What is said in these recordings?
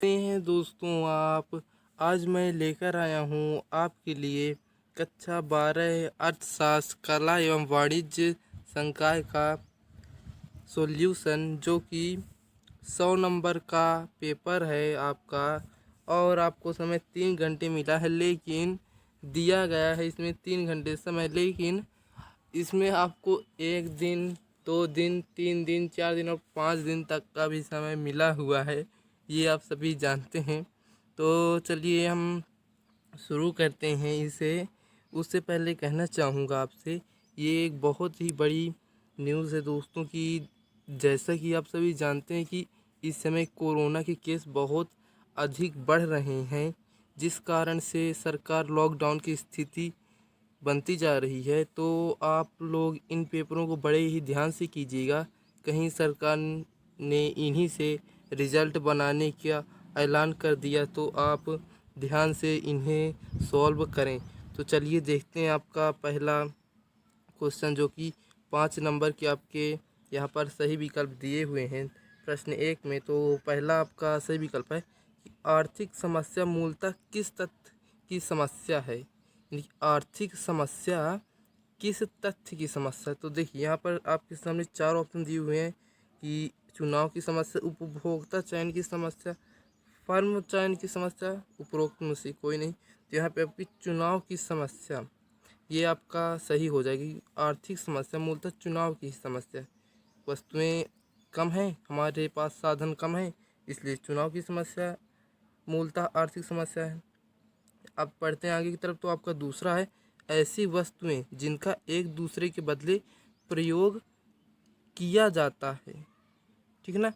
कैसे हैं दोस्तों आप। आज मैं लेकर आया हूँ आपके लिए कक्षा 12 अर्थशास्त्र कला एवं वाणिज्य संकाय का सॉल्यूशन, जो कि 100 नंबर का पेपर है आपका। और आपको समय 3 घंटे मिला है, लेकिन दिया गया है इसमें 3 घंटे समय, लेकिन इसमें आपको 1 दिन, 2 दिन, 3 दिन, 4 दिन और 5 दिन तक का भी समय मिला हुआ है। ये आप सभी जानते हैं। तो चलिए हम शुरू करते हैं इसे। उससे पहले कहना चाहूँगा आपसे, ये एक बहुत ही बड़ी न्यूज़ है दोस्तों की। जैसा कि आप सभी जानते हैं कि इस समय कोरोना के केस बहुत अधिक बढ़ रहे हैं, जिस कारण से सरकार लॉकडाउन की स्थिति बनती जा रही है। तो आप लोग इन पेपरों को बड़े ही ध्यान से कीजिएगा। कहीं सरकार ने इन्हीं से रिजल्ट बनाने का ऐलान कर दिया तो आप ध्यान से इन्हें सॉल्व करें। तो चलिए देखते हैं आपका पहला क्वेश्चन, जो कि 5 नंबर के आपके यहाँ पर सही विकल्प दिए हुए हैं प्रश्न 1 में। तो पहला आपका सही विकल्प है कि आर्थिक समस्या मूलतः किस तथ्य की समस्या है। यानी कि आर्थिक समस्या किस तथ्य की समस्या है। तो देखिए यहाँ पर आपके सामने 4 ऑप्शन दिए हुए हैं कि चुनाव की समस्या, उपभोक्ता चयन की समस्या, फर्म चयन की समस्या, उपरोक्त में से कोई नहीं। तो यहाँ पे आपकी चुनाव की समस्या, ये आपका सही हो जाएगी। आर्थिक समस्या मूलतः चुनाव की समस्या, वस्तुएं कम हैं, हमारे पास साधन कम हैं, इसलिए चुनाव की समस्या मूलतः आर्थिक समस्या है। अब पढ़ते हैं आगे की तरफ। तो आपका दूसरा है ऐसी वस्तुएं जिनका एक दूसरे के बदले प्रयोग किया जाता है, ठीक है ना,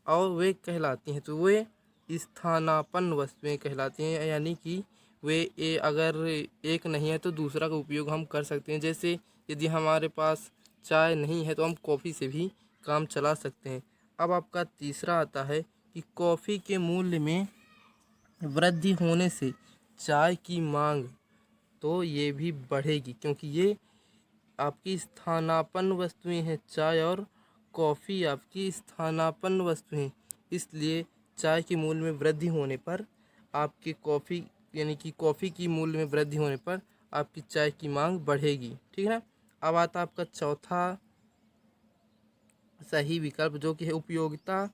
और वे कहलाती हैं। तो वे स्थानापन्न वस्तुएं कहलाती हैं, यानी कि अगर एक नहीं है तो दूसरा का उपयोग हम कर सकते हैं। जैसे यदि हमारे पास चाय नहीं है तो हम कॉफ़ी से भी काम चला सकते हैं। अब आपका तीसरा आता है कि कॉफ़ी के मूल्य में वृद्धि होने से चाय की मांग, तो ये भी बढ़ेगी, क्योंकि ये आपकी स्थानापन्न वस्तुएं हैं। चाय और कॉफ़ी आपकी स्थानापन्न वस्तुएं, इसलिए चाय के मूल्य में वृद्धि होने पर आपके कॉफ़ी, यानी कि कॉफ़ी की मूल्य में वृद्धि होने पर आपकी चाय की मांग बढ़ेगी, ठीक है ना। अब आता आपका चौथा सही विकल्प, जो कि है उपयोगिता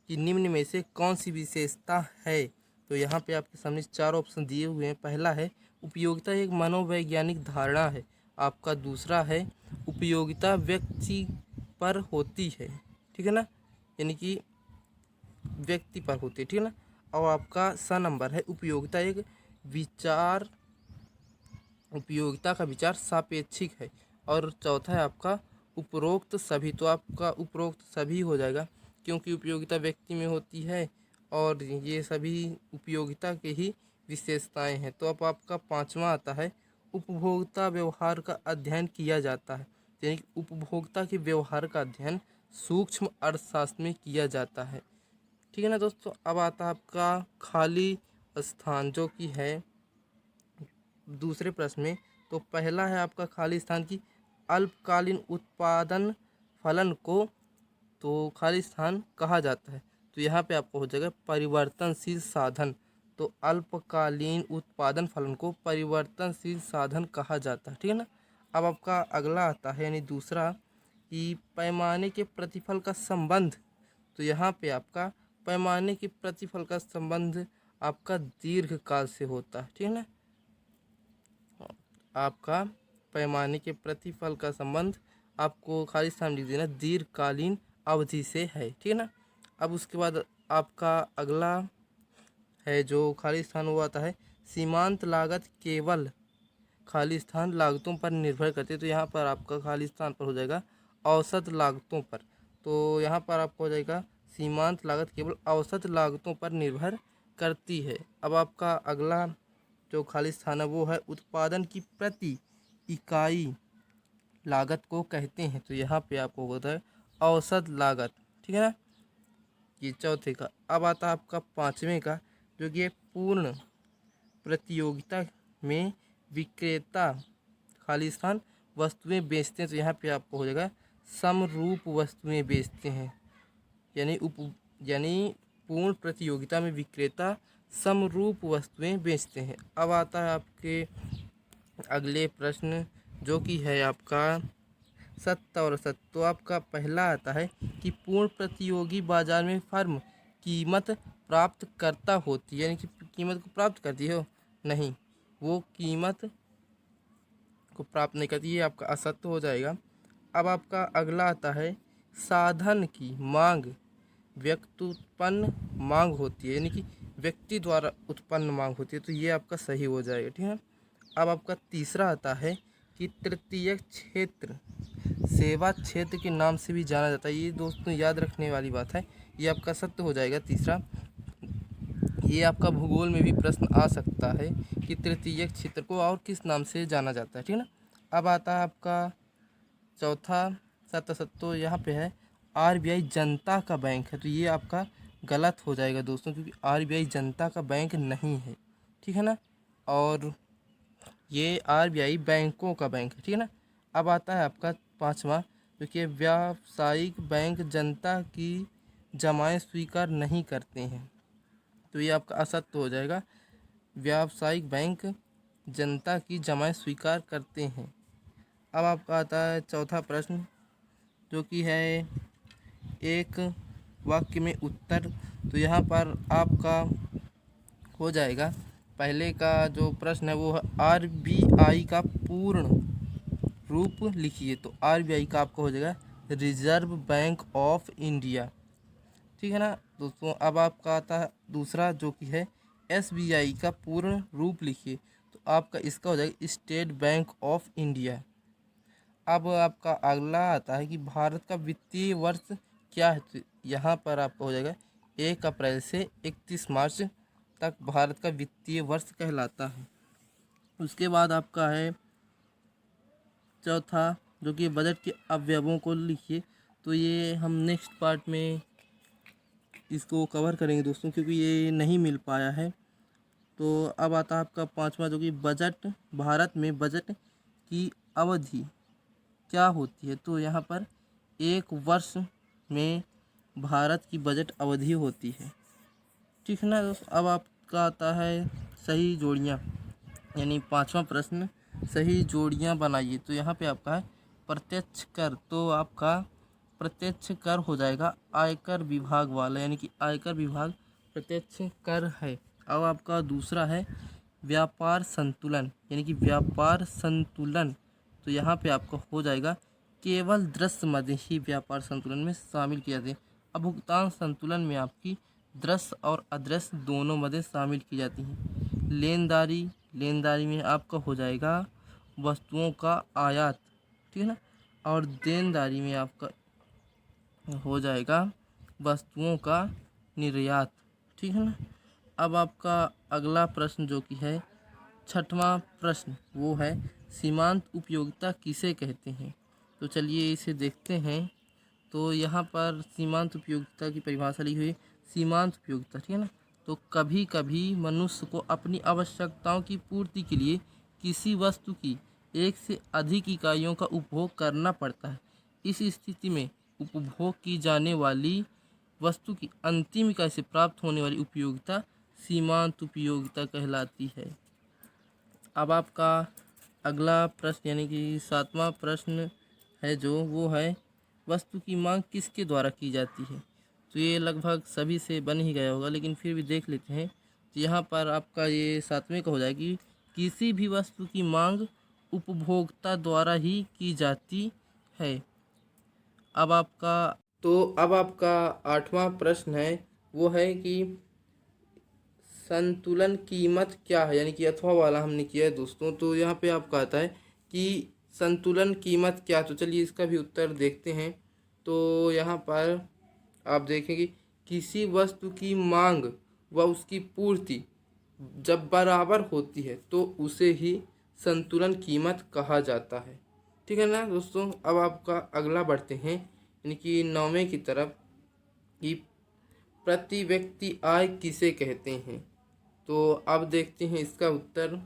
की निम्न में से कौन सी विशेषता है। तो यहाँ पे आपके सामने 4 ऑप्शन दिए हुए हैं। पहला है उपयोगिता एक मनोवैज्ञानिक धारणा है। आपका दूसरा है उपयोगिता व्यक्ति पर होती है, ठीक है ना, यानी कि व्यक्ति पर होती है, ठीक है ना। और आपका नंबर है उपयोगिता एक विचार, उपयोगिता का विचार सापेक्षिक है। और चौथा है आपका उपरोक्त सभी। तो आपका उपरोक्त सभी हो जाएगा, क्योंकि उपयोगिता व्यक्ति में होती है और ये सभी उपयोगिता के ही विशेषताएं हैं। तो अब आपका पांचवा आता है उपभोक्ता व्यवहार का अध्ययन किया जाता है, यानी कि उपभोक्ता के व्यवहार का अध्ययन सूक्ष्म अर्थशास्त्र में किया जाता है, ठीक है ना दोस्तों। अब आता है आपका खाली स्थान, जो कि है दूसरे प्रश्न में। तो पहला है आपका खाली स्थान की अल्पकालीन उत्पादन फलन को तो खाली स्थान कहा जाता है। तो यहाँ पे आपको हो जाएगा परिवर्तनशील साधन। तो अल्पकालीन उत्पादन फलन को परिवर्तनशील साधन कहा जाता है, ठीक है ना। अब आपका अगला आता है, यानी दूसरा, कि पैमाने के प्रतिफल का संबंध। तो यहाँ पे आपका पैमाने के प्रतिफल का संबंध आपका दीर्घकाल से होता है, ठीक है ना। आपका पैमाने के प्रतिफल का संबंध आपको खाली स्थान लिख देना दीर्घकालीन अवधि से है, ठीक है ना। अब उसके बाद आपका अगला है जो खाली स्थान वो आता है सीमांत लागत केवल खाली स्थान लागतों पर निर्भर करती है। तो यहाँ पर आपका खाली स्थान पर हो जाएगा औसत लागतों पर। तो यहाँ पर आपको हो जाएगा सीमांत लागत केवल औसत लागतों पर निर्भर करती है। अब आपका अगला जो खाली स्थान है वो है उत्पादन की प्रति इकाई लागत को कहते हैं। तो यहाँ पे आपको होता है औसत लागत, ठीक है ना, ये चौथे का। अब आता है आपका पाँचवें का, जो कि पूर्ण प्रतियोगिता में विक्रेता खाली स्थान वस्तुएं बेचते हैं। तो यहाँ पे आपको हो जाएगा समरूप वस्तुएं बेचते हैं, यानी पूर्ण प्रतियोगिता में विक्रेता समरूप वस्तुएं बेचते हैं। अब आता है आपके अगले प्रश्न जो कि है आपका सत्य और असत्य। तो आपका पहला आता है कि पूर्ण प्रतियोगी बाजार में फर्म कीमत प्राप्त करता होती है, यानी कि कीमत को प्राप्त करती हो नहीं, वो कीमत को प्राप्त नहीं करती, ये आपका असत्य हो जाएगा। अब आपका अगला आता है साधन की मांग व्यक्त्युत्पन्न मांग होती है, यानी कि व्यक्ति द्वारा उत्पन्न मांग होती है, तो ये आपका सही हो जाएगा। ठीक है। अब आपका तीसरा आता है कि तृतीय क्षेत्र सेवा क्षेत्र के नाम से भी जाना जाता है। ये दोस्तों याद रखने वाली बात है, ये आपका सत्य हो जाएगा तीसरा। ये आपका भूगोल में भी प्रश्न आ सकता है कि तृतीय क्षेत्र को और किस नाम से जाना जाता है। ठीक है ना। अब आता है आपका चौथा सत्य असत्य। तो यहाँ पे है आरबीआई जनता का बैंक है, तो ये आपका गलत हो जाएगा दोस्तों, क्योंकि आरबीआई जनता का बैंक नहीं है। ठीक है ना। और ये आरबीआई बैंकों का बैंक है। ठीक है ना। अब आता है आपका पांचवा, जो कि व्यावसायिक बैंक जनता की जमाएं स्वीकार नहीं करते हैं, तो ये आपका असत्य हो जाएगा। व्यावसायिक बैंक जनता की जमाएं स्वीकार करते हैं। अब आपका आता है चौथा प्रश्न, जो कि है एक वाक्य में उत्तर। तो यहाँ पर आपका हो जाएगा, पहले का जो प्रश्न है वो है आरबीआई का पूर्ण रूप लिखिए। तो आरबीआई का आपका हो जाएगा रिजर्व बैंक ऑफ इंडिया। ठीक है ना दोस्तों। अब आपका आता है दूसरा, जो कि है एसबीआई का पूर्ण रूप लिखिए। तो आपका इसका हो जाएगा स्टेट बैंक ऑफ इंडिया। अब आपका अगला आता है कि भारत का वित्तीय वर्ष क्या है। तो यहाँ पर आपका हो जाएगा 1 अप्रैल से 31 मार्च तक भारत का वित्तीय वर्ष कहलाता है। उसके बाद आपका है चौथा, जो कि बजट के अवयवों को लिखिए। तो ये हम नेक्स्ट पार्ट में इसको कवर करेंगे दोस्तों, क्योंकि ये नहीं मिल पाया है। तो अब आता है आपका पांचवा, जो कि बजट, भारत में बजट की अवधि क्या होती है। तो यहाँ पर 1 वर्ष में भारत की बजट अवधि होती है। ठीक है ना दोस्तों। अब आपका आता है सही जोड़ियाँ, यानी पांचवा प्रश्न, सही जोड़ियाँ बनाइए। तो यहाँ पे आपका है प्रत्यक्ष कर। तो आपका प्रत्यक्ष कर हो जाएगा आयकर विभाग वाला, यानी कि आयकर विभाग प्रत्यक्ष कर है। अब आपका दूसरा है व्यापार संतुलन, यानी कि व्यापार संतुलन। तो यहाँ पे आपका हो जाएगा केवल दृश्य मद ही व्यापार संतुलन में शामिल किया जाते हैं। अब भुगतान संतुलन में आपकी दृश्य और अदृश्य दोनों मदें शामिल की जाती हैं। लेनदारी, लेनदारी में आपका हो जाएगा वस्तुओं का आयात। ठीक है ना। और देनदारी में आपका हो जाएगा वस्तुओं का निर्यात। ठीक है ना। अब आपका अगला प्रश्न, जो कि है छठवां प्रश्न, वो है सीमांत उपयोगिता किसे कहते हैं। तो चलिए इसे देखते हैं। तो यहाँ पर सीमांत उपयोगिता की परिभाषा लिखी हुई, सीमांत उपयोगिता। ठीक है ना। तो कभी कभी मनुष्य को अपनी आवश्यकताओं की पूर्ति के लिए किसी वस्तु की एक से अधिक इकाइयों का उपभोग करना पड़ता है। इस स्थिति में उपभोग की जाने वाली वस्तु की अंतिम इकाई से प्राप्त होने वाली उपयोगिता सीमांत उपयोगिता कहलाती है। अब आपका अगला प्रश्न, यानी कि सातवां प्रश्न है जो, वो है वस्तु की मांग किसके द्वारा की जाती है। तो ये लगभग सभी से बन ही गया होगा, लेकिन फिर भी देख लेते हैं। तो यहाँ पर आपका ये सातवें का हो जाएगा कि किसी भी वस्तु की मांग उपभोक्ता द्वारा ही की जाती है। अब आपका आठवां प्रश्न है, वो है कि संतुलन कीमत क्या है, यानी कि अथवा वाला हमने किया है दोस्तों। तो यहाँ पे आपका आता है कि संतुलन कीमत क्या। तो चलिए इसका भी उत्तर देखते हैं। तो यहाँ पर आप देखेंगे किसी वस्तु की मांग व उसकी पूर्ति जब बराबर होती है तो उसे ही संतुलन कीमत कहा जाता है। ठीक है ना दोस्तों। अब आपका अगला बढ़ते हैं, यानी कि 9वें की तरफ, कि प्रति व्यक्ति आय किसे कहते हैं। तो अब देखते हैं इसका उत्तर।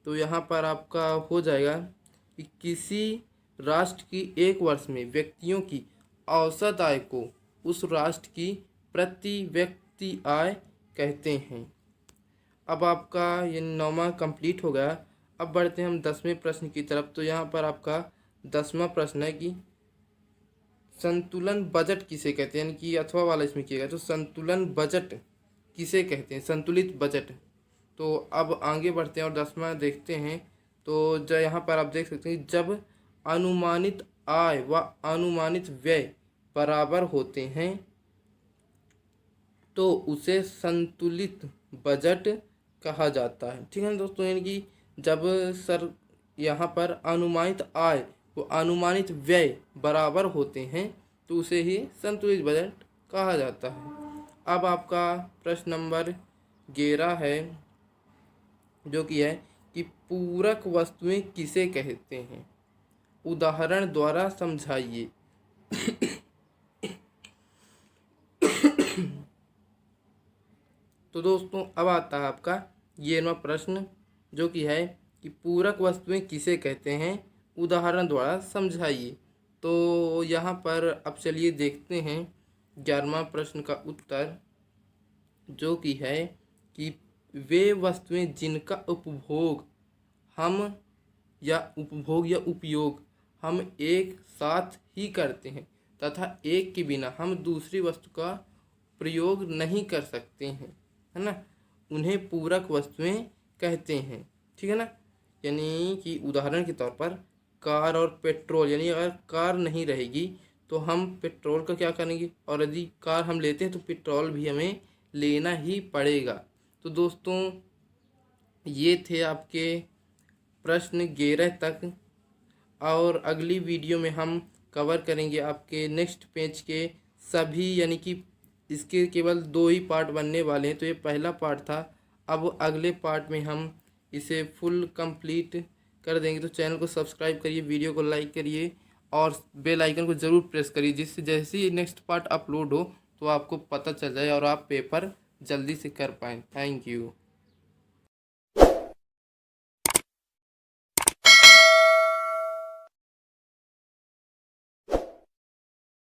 तो यहाँ पर आपका हो जाएगा कि किसी राष्ट्र की एक वर्ष में व्यक्तियों की औसत आय को उस राष्ट्र की प्रति व्यक्ति उठती आय कहते हैं। अब आपका ये 9वां कंप्लीट हो गया। अब बढ़ते हैं हम 10वें प्रश्न की तरफ। तो यहाँ पर आपका 10वां प्रश्न है कि संतुलन बजट किसे कहते हैं, यानी कि अथवा वाला इसमें किया गया। तो संतुलन बजट किसे कहते हैं, संतुलित बजट। तो अब आगे बढ़ते हैं और 10वां देखते हैं। तो जो यहाँ पर आप देख सकते हैं, जब अनुमानित आय व अनुमानित व्यय बराबर होते हैं तो उसे संतुलित बजट कहा जाता है। ठीक है ना दोस्तों, यानी कि जब सर यहाँ पर अनुमानित आय व अनुमानित व्यय बराबर होते हैं तो उसे ही संतुलित बजट कहा जाता है। अब आपका प्रश्न नंबर 11 है, जो कि है कि पूरक वस्तुएं किसे कहते हैं, उदाहरण द्वारा समझाइए। तो दोस्तों अब आता है आपका 11वां प्रश्न, जो कि है कि पूरक वस्तुएं किसे कहते हैं, उदाहरण द्वारा समझाइए। तो यहाँ पर अब चलिए देखते हैं 11वां प्रश्न का उत्तर, जो कि है कि वे वस्तुएं जिनका उपभोग या उपयोग हम एक साथ ही करते हैं तथा एक के बिना हम दूसरी वस्तु का प्रयोग नहीं कर सकते हैं, है ना, उन्हें पूरक वस्तुएं कहते हैं। ठीक है ना, यानी कि उदाहरण के तौर पर कार और पेट्रोल, यानी अगर कार नहीं रहेगी तो हम पेट्रोल का क्या करेंगे, और यदि कार हम लेते हैं तो पेट्रोल भी हमें लेना ही पड़ेगा। तो दोस्तों ये थे आपके प्रश्न 11 तक, और अगली वीडियो में हम कवर करेंगे आपके नेक्स्ट पेज के सभी, यानी कि इसके केवल 2 ही पार्ट बनने वाले हैं। तो ये पहला पार्ट था, अब अगले पार्ट में हम इसे फुल कंप्लीट कर देंगे। तो चैनल को सब्सक्राइब करिए, वीडियो को लाइक करिए और बेल आइकन को ज़रूर प्रेस करिए, जिससे जैसे ही नेक्स्ट पार्ट अपलोड हो तो आपको पता चल जाए और आप पेपर जल्दी से कर पाएँ। Thank you.